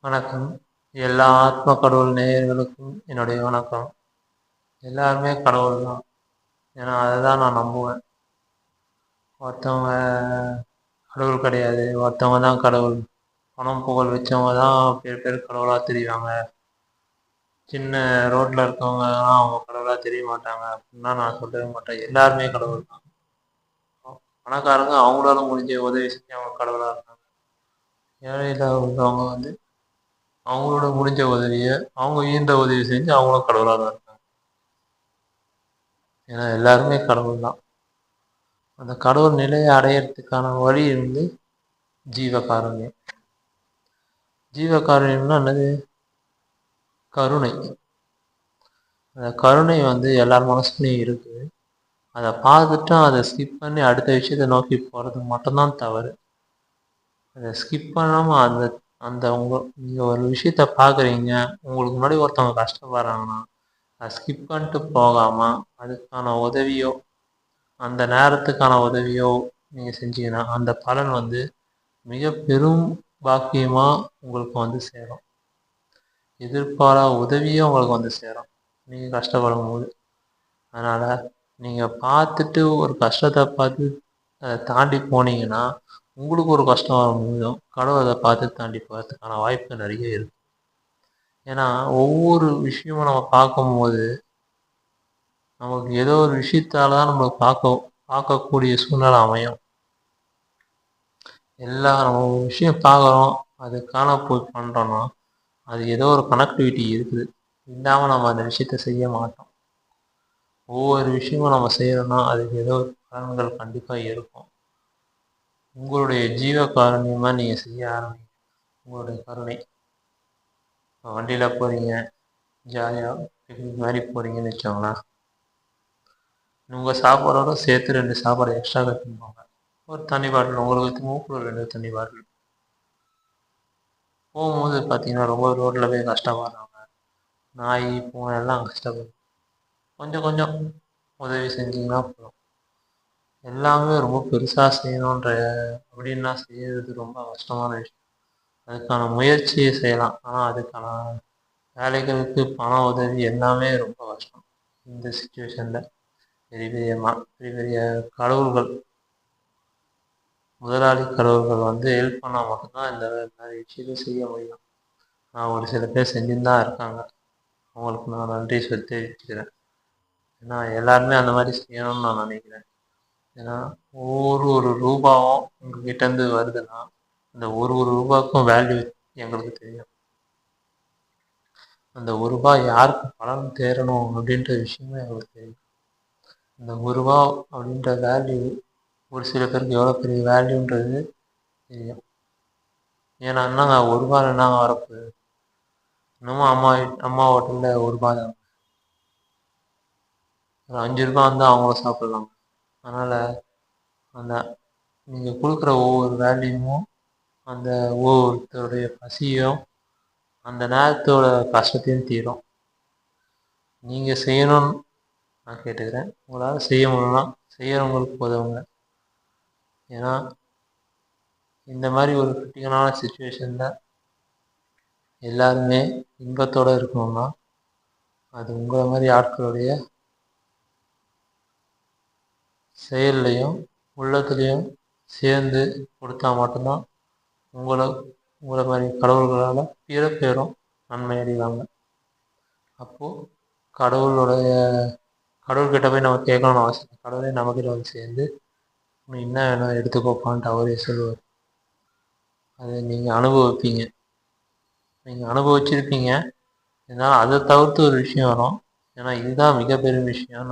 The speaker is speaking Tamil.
வணக்கம். எல்லா ஆத்ம கடவுள் நேயர்களுக்கும் என்னுடைய வணக்கம். எல்லாருமே கடவுள் தான். ஏன்னா அதுதான் நான் நம்புவேன். ஒருத்தவங்க கடவுள் கிடையாது, ஒருத்தவங்க தான் கடவுள். பணம் புகழ் வச்சவங்க தான் பேர் கடவுளாக தெரிவாங்க. சின்ன ரோட்டில் இருக்கவங்க தான் அவங்க கடவுளாக தெரிய மாட்டாங்க அப்படின்னா நான் சொல்லவே மாட்டேன். எல்லாருமே கடவுள் தான். பணக்காரங்க அவங்களால முடிஞ்ச உதவி செஞ்சு அவங்க கடவுளாக இருக்காங்க. ஏழையில் உள்ளவங்க அவங்களோட முடிஞ்ச உதவியை அவங்க ஈன்ற உதவி செஞ்சு அவங்களும் கடவுளாக தான் இருக்காங்க. ஏன்னா எல்லாருமே கடவுள் தான். அந்த கடவுள் நிலையை அடையிறதுக்கான வழி ஜீவகாருண்யம். ஜீவகாருண்யம்னா என்னது? கருணை. அந்த கருணை எல்லார் மனசுலையும் இருக்குது. அதை பார்த்துட்டு அதை ஸ்கிப் பண்ணி அடுத்த விஷயத்தை நோக்கி போகிறது மட்டும்தான் தவறு. அதை ஸ்கிப் பண்ணாமல் அந்த அந்த நீங்கள் ஒரு விஷயத்த பார்க்குறீங்க, உங்களுக்கு முன்னாடி ஒருத்தவங்க கஷ்டப்படுறாங்கன்னா அதை ஸ்கிப் பண்ணிட்டு போகாமல் அதுக்கான உதவியோ அந்த நேரத்துக்கான உதவியோ நீங்கள் செஞ்சீங்கன்னா அந்த பலன் மிக பெரும் பாக்கியமாக உங்களுக்கு சேரும். எதிர்பாரா உதவியும் உங்களுக்கு சேரும் நீங்கள் கஷ்டப்படும் போது. அதனால் நீங்கள் பார்த்துட்டு ஒரு கஷ்டத்தை பார்த்து அதை தாண்டி போனீங்கன்னா உங்களுக்கு ஒரு கஷ்டம் வரும்போதும் கடவுள் அதை பார்த்து தாண்டி போகிறதுக்கான வாய்ப்பு நிறைய இருக்குது. ஏன்னா ஒவ்வொரு விஷயமும் நம்ம பார்க்கும்போது நமக்கு ஏதோ ஒரு விஷயத்தால தான் நம்ம பார்க்கக்கூடிய சூழ்நிலை அமையும். நம்ம ஒரு விஷயம் பார்க்குறோம், அதுக்கான போய் பண்ணுறோன்னா அது ஏதோ ஒரு கனெக்டிவிட்டி இருக்குது. இல்லாமல் நம்ம அந்த விஷயத்த செய்ய மாட்டோம். ஒவ்வொரு விஷயமும் நம்ம செய்கிறோன்னா அதுக்கு ஏதோ ஒரு பலன்கள் கண்டிப்பாக இருக்கும். உங்களுடைய ஜீவ காருண்யமாக நீங்கள் செய்ய ஆரம்பிங்க. உங்களுடைய கருணை. வண்டியில் போகிறீங்க, ஜாலியாக பிக்னிக் மாதிரி போகிறீங்கன்னு வச்சோங்களேன். உங்கள் சாப்பாடோட சேர்த்து 2 சாப்பாடு எக்ஸ்ட்ரா கட்டின்னு போங்க. ஒரு தண்ணி பாட்டில் உங்களுக்கு மூக்கில் 2 தண்ணி பாட்டில். போகும்போது பார்த்தீங்கன்னா ரொம்ப ரோட்டில் போய் கஷ்டப்படுறாங்க, நாய் பூனை எல்லாம் கஷ்டப்படும். கொஞ்சம் கொஞ்சம் உதவி செஞ்சிங்கன்னா போதும். எல்லாமே ரொம்ப பெருசாக செய்யணுன்ற அப்படின்னா செய்யறது ரொம்ப கஷ்டமான விஷயம். அதுக்கான முயற்சியை செய்யலாம், ஆனால் அதுக்கான வேலைகளுக்கு பண உதவி எல்லாமே ரொம்ப கஷ்டம் இந்த சுச்சுவேஷனில். பெரிய பெரிய பெரிய கடவுள்கள், முதலாளி கடவுள்கள் ஹெல்ப் பண்ணால் மட்டும்தான் இந்த மாதிரி விஷயத்தை செய்ய முடியும். நான் ஒரு சில பேர் செஞ்சுன்னு தான் இருக்காங்க, அவங்களுக்கு நான் நன்றி தெரிவிச்சுக்கிறேன். ஏன்னா எல்லாருமே அந்த மாதிரி செய்யணும்னு நான் நினைக்கிறேன். ஏன்னா ஒரு ரூபாவும் உங்ககிட்டேருந்து வருதுன்னா அந்த ஒரு ரூபாய்க்கும் வேல்யூ எங்களுக்கு தெரியும். அந்த ஒரு ரூபாய் யாருக்கு பலன் தேரணும் அப்படின்ற விஷயமும் எங்களுக்கு தெரியும். அந்த ஒரு ரூபா அப்படின்ற வேல்யூ ஒரு சில பேருக்கு எவ்வளோ பெரிய வேல்யூன்றது தெரியும். ஏன்னா என்னங்க ஒரு ரூபாயில் என்னங்க வரப்போகுது? இன்னமும் அம்மா ஹோட்டலில் ஒரு ரூபா தான், ஒரு 5 ரூபா அவங்களும் சாப்பிட்லாம். அதனால் அந்த நீங்கள் கொடுக்குற ஒவ்வொரு வேல்யூவும் அந்த ஒவ்வொருத்தருடைய பசியும் அந்த நேரத்தோட கஷ்டத்தையும் தீரும். நீங்கள் செய்யணும்னு நான் கேட்டுக்கிறேன். உங்களால் செய்ய முடியும்னா செய்கிறவங்களுக்கு உதவுங்க. ஏன்னா இந்த மாதிரி ஒரு கிரிட்டிக்கலான சுச்சுவேஷனில் எல்லாருமே இன்பத்தோடு இருக்கணும்னா அது உங்களை மாதிரி ஆட்களுடைய செயல்லையும் உள்ளத்துலேயும் சேர்ந்து கொடுத்தா மட்டும்தான் உங்களை மாதிரி கடவுள்களால் பிற பேரும் நன்மை அடைவாங்க. அப்போது கடவுள்கிட்ட போய் நம்ம கேட்கணும்னு அவசியம். கடவுளே நமக்கிட்ட சேர்ந்து நீ என்ன வேணும் எடுத்துக்கோப்பான்ட்டு அவரே சொல்லுவார். அதை நீங்கள் அனுபவிப்பீங்க, நீங்கள் அனுபவிச்சிருப்பீங்க. இதனால் அதை தவிர்த்து ஒரு விஷயம் வரும். ஏன்னா இதுதான் மிகப்பெரிய விஷயம்.